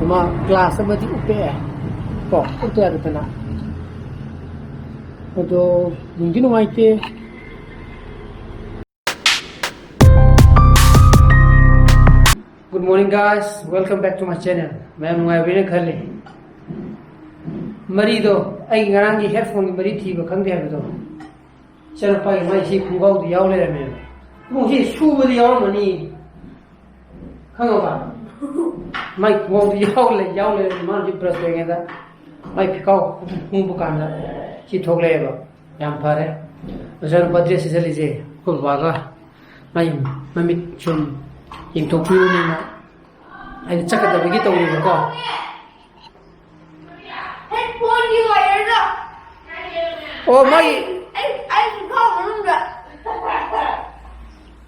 ma glass ama di upe ko utu ya tana odo nungin waite Good morning guys, welcome back to my channel. मैं नंगाइबेना खले मरी दो आई ngarang gi headphone gi mari thi ba khang de ba do chana pai mai si khungau di yaw le me mo si su ba di yaw ma ni khang ba mai khungau di yaw le ma ji press de da mai phikau khung bu kan da si thok le ba yam phare chana padre se chali je ko ba ga mai mamit chum ing tok piu ni na ai chắc là cái tàu này có ô mày anh không luôn rồi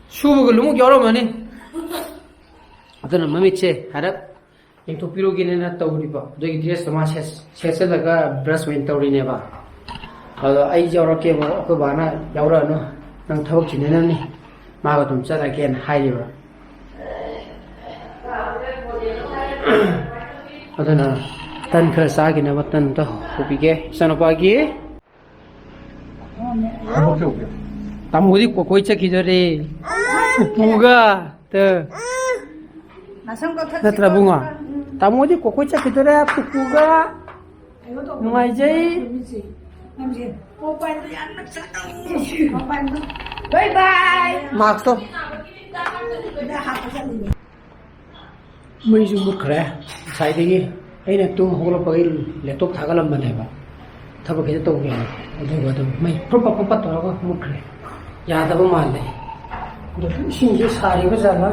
su cái lúng gió rồi mà nè đó là mày che hả ing tok piu cái này là tàu đi ba rồi cái dress mà sẽ là cái brush when tàu đi nè ba rồi ai gió rồi kia mà cái bà na gió rồi nó đang thâu chỉ nên nè mà cái tụm chắc là cái hay rồi adana tan khar sa gi na watan to hobi ge sano pa gi tamudi ko koi cha ki jare puga te natra bunga tamudi ko koi cha ki jare puga ngai jai bye bye mak to मैं जो मुख रहा side ये ऐ ना तुम होगा पकड़ laptop था कलम बने बा था पकड़ तो गया अधे बात मैं प्रोपा तो रहा मुख रहा याद अब मान ले जो सिंह सारी को जाना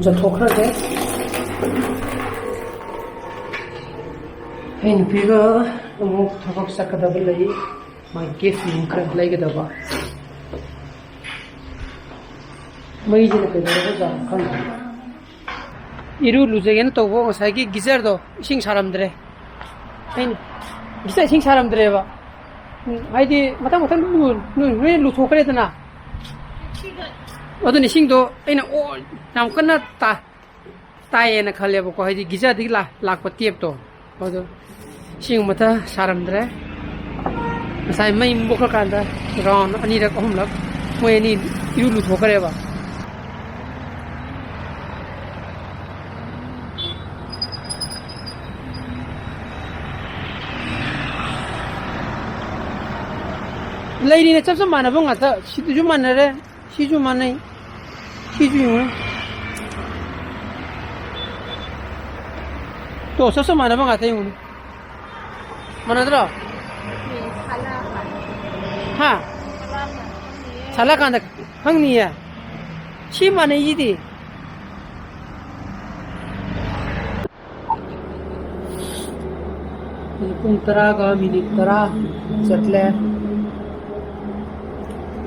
जो ठोकर के इन पिगा मुख थपक सकता बल्ले मैं केस मुख रहा लगे दबा मैं जो कर रहा था Khan 이루 루제게는 또 보고 사기 기자도 싱 사람들에 아니 기자 싱 사람들에 봐 아이디 마땅 누왜 루토 그래드나 어떤 싱도 아니 오 남건나 따에나 칼레 보고 아이디 기자들이 락고 띠앱도 맞아 싱 마타 사람들에 사이 마이 목을 간다 런 아니라 홈락 뭐니 이루 루토 그래 봐 lady ne chap mana bang ata situ ju mana re siju mana siju yung to chap mana bang ata yung mana dra ha chala kan da hang ni ya chi mana yi di pung tara ga minute tara chatle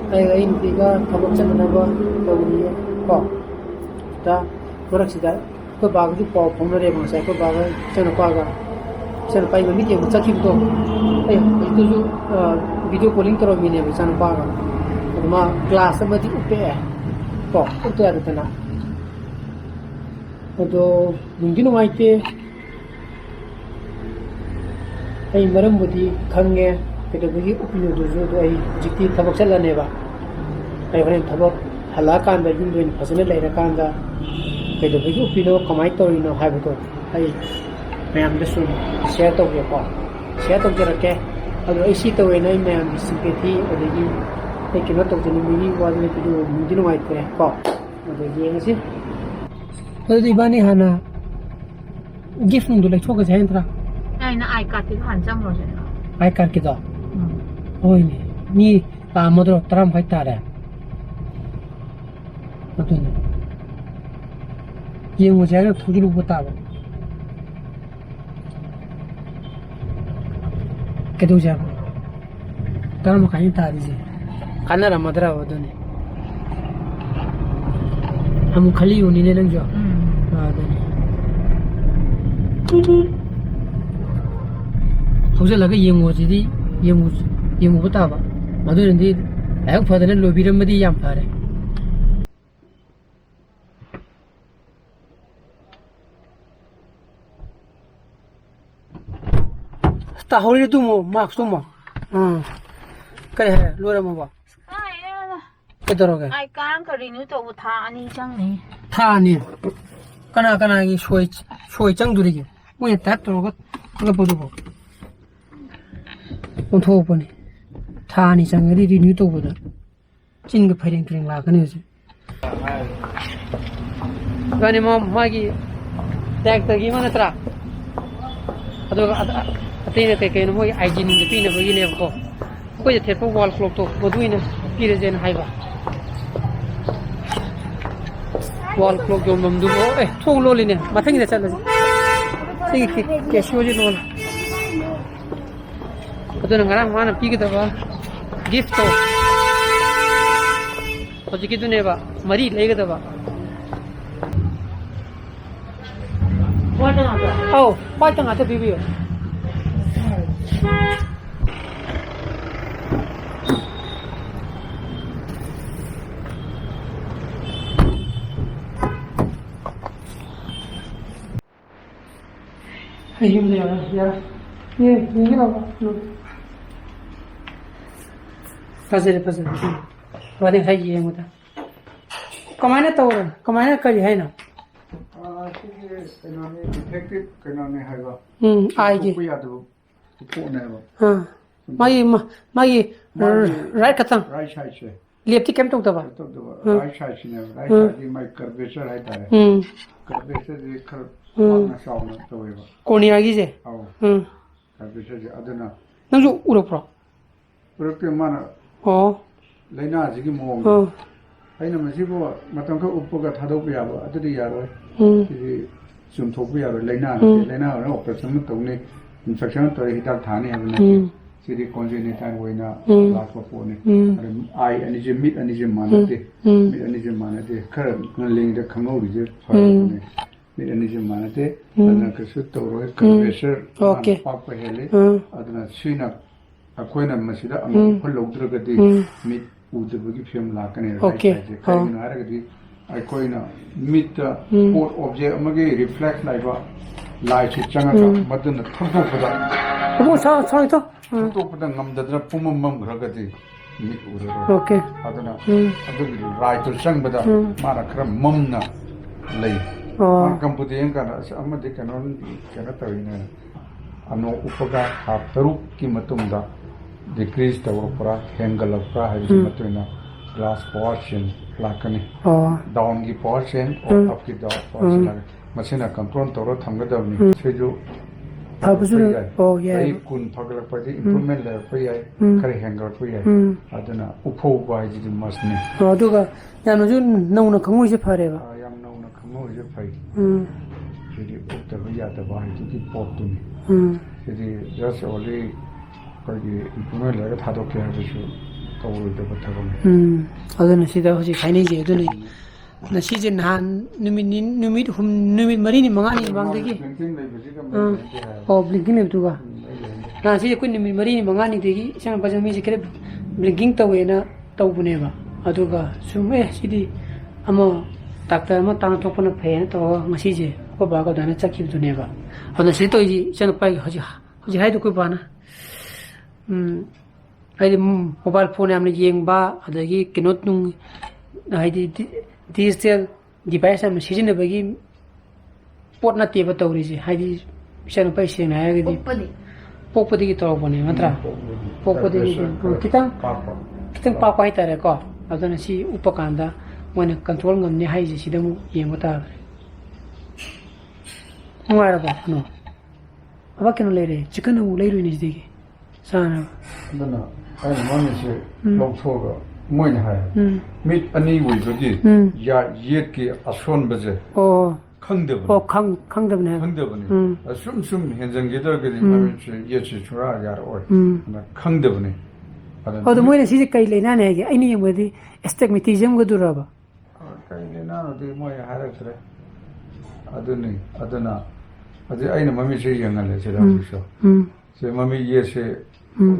ay intiga kabuk sa naba tawni ko ta puraksida ko bago di po phone re mo sa ko bago chana paga chana pai mi je cha ki to ay ito ju video calling taro mi ne chana paga ma class ma di upe ko utu ya tana odo nungin waite ay maram budi khange cái đó cái opinion đó rồi ai trực tiếp thabak chala ne ba ai horen thabak hala kan da jin den phasane lai ra kan da cái đó cái opinion kamai to ino hai ba to ai mayam da sun share to ge ko share to jara ke ado ai si to we nai mayam sympathy adagi ai kino to jini mi wa ne to mi jino mai ko ko ado ye ngasi ado di bani hana gift ndu lai choka jain tra ai na ai ka ti han jam ro je ai kar ki da ôi ni ta mà đó tram phải ta đấy nó thôi ये मुझे ना थोड़ी लोग बता दो क्या तो जाओ तराम कहीं था दीजिए खाना रमदरा वो तो नहीं हम खाली उन्हीं ने लग जाओ हाँ तो नहीं मुझे लगा ये मुझे दी ये मुझे बता बा मधुर इंदी ऐक फदने लोबीरम में दी याम फारे hori tu mo max tu mo kai hai lora mo ba ke doroga ai kan ka renew to tha ani chang ni tha ni kana gi soi chang duri gi mo ta to ga ga bodu bo on tho bo ni tha ni chang ri renew to bo da chin ga phairing tring la ka ni ji gani mo magi tag tagi mana tra ado atene te ke no mo hygiene ni pi na bo gi ne ko ko je the wall clock to bodu ina pi re jen hai ba wall clock jo mam du bo thong lo li ne mathang ni chal si ke sho ji lo ado na ngara mana pi ge da ba gift to ado ki du ne ba mari le ge da ba oh what tang ata bibi Ay, ya. Ye, ye na ba. Pasere. Wadi hai ye muta. Kamaina tawra, kamaina kari hai na. Kanone effective kanone hai ba. Ai ji. Ku ya do. Ku ne ba. Magi right katang. Right side se. Lepti kem tok da ba. To do right side ne. Right side mai curvature hai ta hai. Curvature de khar na saw na to ba. Cornea gi je. Au. Curvature je aduna. Nang ju uro pro. Uro ke mana. Oh. Laina ji gi mo. Aina ma ji bo matang ka uppo ka thadok ya ba adudi ya ro. Ji sum thok ya ro laina na operation to ne infection to hitar thani ha na. Siri congenital waina last po ne. Ai ani je meat ani je manate. Meat ani je manate khar ling de khangau ri je pha ne. Meat ani je manate adna ka su to ro curvature pa pa hele adna sina akoina masida am phalo dra di meat udabagi film la kane right side kai na ara gadi akoina meat port object amage reflect like ba light chi changa ka madna thok pada Mo sa to. to pada ngam dadra pumam mam gragadi meat uro Okay. adana adu right to chang bada mara khram mamna lei Kamputiyan kana amadi kanon kana tawina ano upaga haptaru ki matunda decrease tawra angle of matuna glass portion lakani down ki portion or up ki down portion machine control tawra thamgadawni seju ai kun phagla padi improvement la payai kare hangar payai adana upho ba ji masni aduga yanu ju nauna khangu je phare ba je fai jadi ukta ya da ba hi ki pot tu ni jadi just only 거기 improvement la tha do ke ha ju to ro de ba tha ba adana sida hoji khaini je aduna na season han numit mari ni manga ni bang de ki blinking ne tu ga na si ku numit mari ni manga ni de ki sang ba jami je kre blinking to we na to bu ne ba aduga sume sidi ama doctor ma tang thok na phe to ngasi je ko ba ko dana chakhi du ne ba hona si to ji chang pai hoji hai du ko ba na ai mobile phone amne yeng ba adagi kinot nung ai di digital device am sijine bagi pot na te ba tawri ji hai di chang pai se na ai di pokpadi ki to bone matra pokpadi kitang pa pa ita re ko adana si upakanda मोने control ngam ne hai ji sidamu yengo ta ngara ba no aba keno lere chicken u leiru ni digi sana dana ai mane se long thoga moine hai mit ani wi ji ya yet ki ason baje khangde ba khangde ne sum henjang ge da ge mame che ye chi chura ya ro na khangde ne ado moine si kai leina ne ge ai ni yemodi astigmatism go duraba kai na no de moy harakre aduni adana ade aina mami se yangale se da so se mami ye se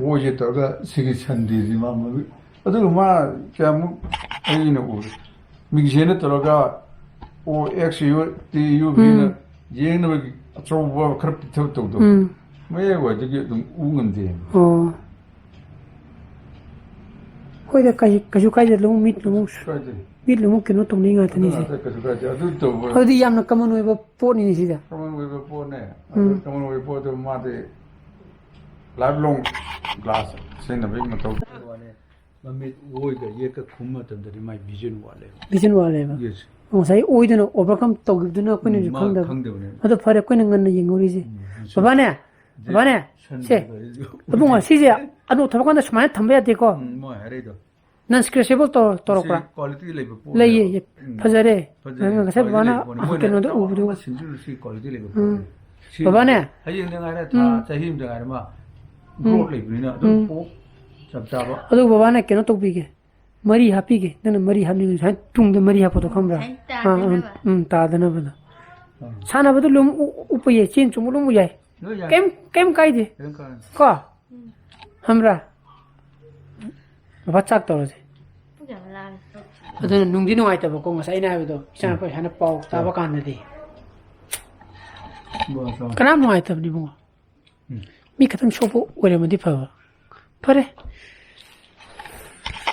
wo ye to ga sigi chandi ji ma mami adu ma kya mu aina u mi je ne to ga o x u t u v na ye na cho wa krap to 왜 저기 좀 우는데 거기다 가지고 가야 너무 너무 너무 그노 동네가 되니지 어디 양나 까만 왜 뽀니 시다 까만 왜 뽀네 까만 왜 뽀도 마데 라블롱 글라스 생나베 마토 mamit oiga yeka khumma tandari mai vision wale ba yes sai oiduna overcome tawgiduna ko ni khangda ado phare ko ngan ni ngori ji baba ne se abunga sije anu thabakanda smai thambya de ko mo haredo non scratchable to torokra quality lebe po lei phajare nga se bana akeno do ubu sinjul si quality lebe baba ne hayeng ngara tha chahim ngara ma broad lebe ni na do po अदो बाबा ने केनो तो पीके मरी happy के न मरी हापनी है तुंग दे मरी हापो तो खमरा ता दना बना साना बदो लुम उपये चेन चुम लुम जाय केम काई दे का हमरा बच्चा तो रे अदो नुंगदि नुआय तब को ngसाई ना बदो इसा को हाना पाउ ताबा कान दे कना नुआय तब नि बुंगा मी खतम शोपो ओरे मदि फवा फरे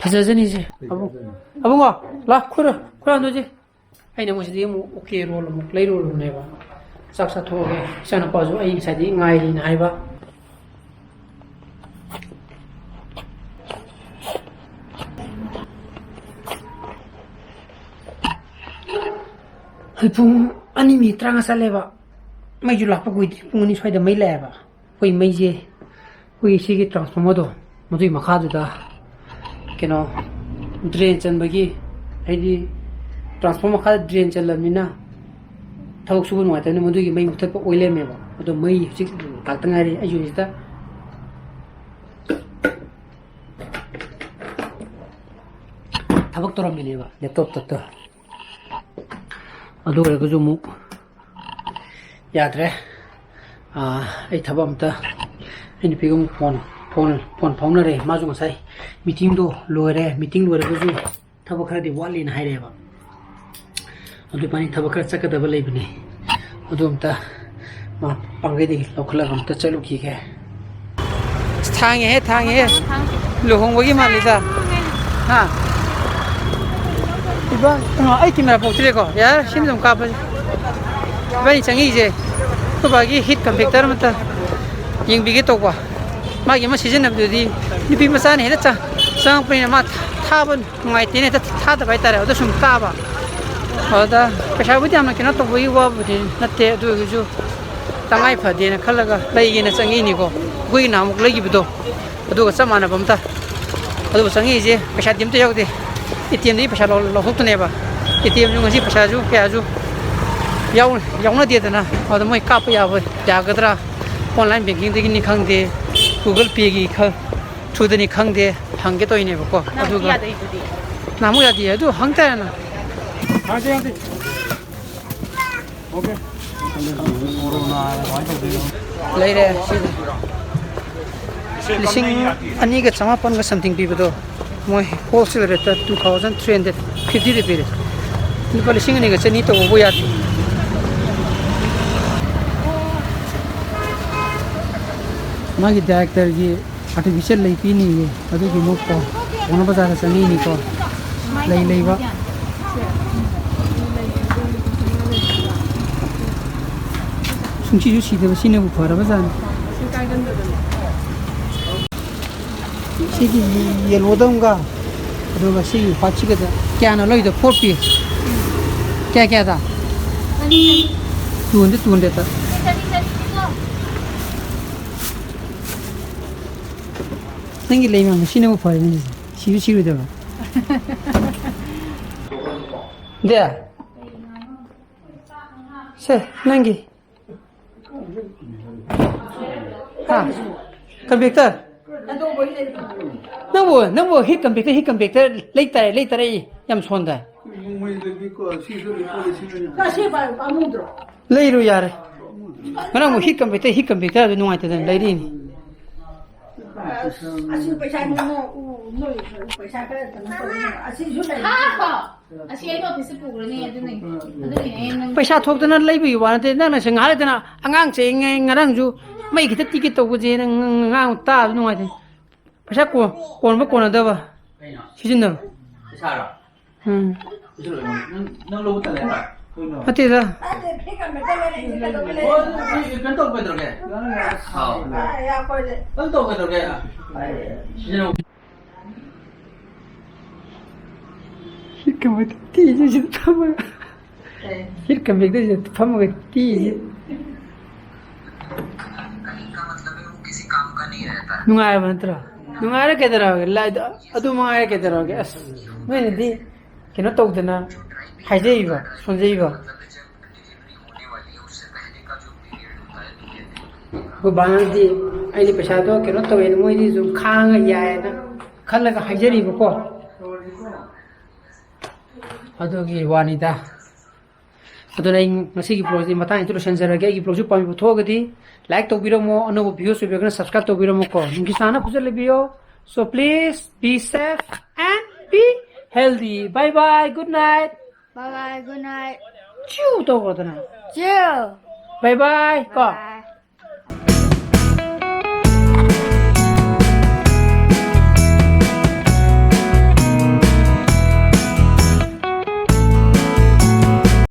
फजजनीजे अबुंगा ला खुरा नोजे आइना मोसिदि मु ओके रोल मु लै रोल नेबा साक्सा थोगे साना पाजु आइ सादि ngairi na haiba pung ani mi tranga saleba mai ju lakpa gui pung ni soida mai leba koi mai je koi sigi transformer do mudui makha du da keno drain chan bagi aidi transformer kha drain chan lamina thawk su nu ata ne mudui mai mutat pa oile me ba ado mai sik tak tangari ayu ni da thabak toram ne ba laptop ta ado re ko mu yadre ai thabam ta ini pigum phone phone re ma ju sai meeting do loire meeting loire ko ju thabak khara di wali na hai re ba adu pani thabak khara chaka da balai bne adu ta ma pangai di lokhala gam ta chalu ki ke thang he lohong bagi mali da ha iba ai kimera poktre ko yaar sim dum ka ba bani changi je ko bagi hit convector mata ying bigi to ba magi ma season of di ni pi masa ne da sang pri ma tha ban ngai ti ne ta tha da bai tare da sum ka ba oda pesha bu ti am ke na to bui wa bu di na te du ju tangai pha de na khalaga lai ge na changi ni ko gui na muk lai gi bu do adu ga samana bam ta adu changi je pesha dim te yok de ATM ni pesha lo hok ne ba ATM ju ngasi pesha ju kya ju yaw na de na oda moi ka pa ya ba ja ga dra online banking de ni khang de Google Pay gi kha thu de ni khang de hang ge to ine ba ko adu ga namu ya di adu hang ta na ha de okay corona lai re lising ani ga chama pan ga something pi ba do moi wholesale rate 2350 rupees ni pa lising ani ga chani to bo ya magi director gi artificial lai pi ni adu gi mok ko ona bazar sa ni ko lai ba sungchi ju si de sine bu phara bazan sigi yellow dam ga adu ga sigi pachi ga kya na loi de 4 piece kya da tuunde ta nangi lei ma machine mo phare ni siru da ba de se nangi ha computer nabo hit computer lei tare yam sonda lei ru yare mana mo hit computer du nuai ta lei ri ni Así pesa no pesa ka así jula así ai no pese pugre ni adu ni paisa thok dana lai bi wa te na sing hale dana angang che ngarang ju mấy cái tất cái tàu cái gì ngang ta bên ngoài thì phải chắc còn mất còn ở đâu à chứ chứ nào Nang lubot na lang. à thế ra Ate, fika me tele ni ka do le. Ganto ko ito kaya. Ya ko le. Ganto ko ito kaya. Sino? hirka mà tí chứ chứ thăm mà hirka việc đó chứ thăm mà tí chứ nung ai mà tra nung ai ra cái đó cái lại adu mà ai cái đó cái mấy này đi cái nó tàu thế nào hay gì vậy son gì vậy cái bạn đi anh đi phải sao đó cái nó tàu này mới đi dùng khang cái dài nó khăn là cái hay gì vậy cô ꯑꯗꯨꯒꯤ ꯋꯥꯅꯤꯗ ꯑꯗꯨꯅ ꯑꯩ ꯉꯁꯤꯒꯤ ꯕ꯭ꯂꯣꯒꯁꯤ ꯃꯇꯥꯡ introduction ꯖꯔꯒꯦ ꯑꯩꯒꯤ ꯕ꯭ꯂꯣꯒꯁꯨ ꯄꯥꯝꯕꯤ ꯄꯨꯊꯣꯛꯑꯒꯗꯤ like ꯇꯧꯕꯤꯔꯝꯃꯣ ꯑꯅꯧꯕ ꯚꯤডিꯑꯣꯁ ꯑꯣꯏꯕꯤꯔꯒꯅ ꯁꯕꯁꯀ꯭ꯔꯥꯏꯕ ꯇꯧꯕꯤꯔꯝꯃꯣꯀꯣ ꯅꯨꯡꯒꯤꯁꯥꯅ ꯐꯖꯅ ꯂꯩꯕꯤꯌꯣ so please be safe and be healthy bye bye good night Bye bye, good night. ꯆꯤꯎ ꯇꯧꯈ꯭ꯔꯗꯅ Chill. ꯕꯥꯏ ꯕꯥꯏ ꯀꯣ Bye.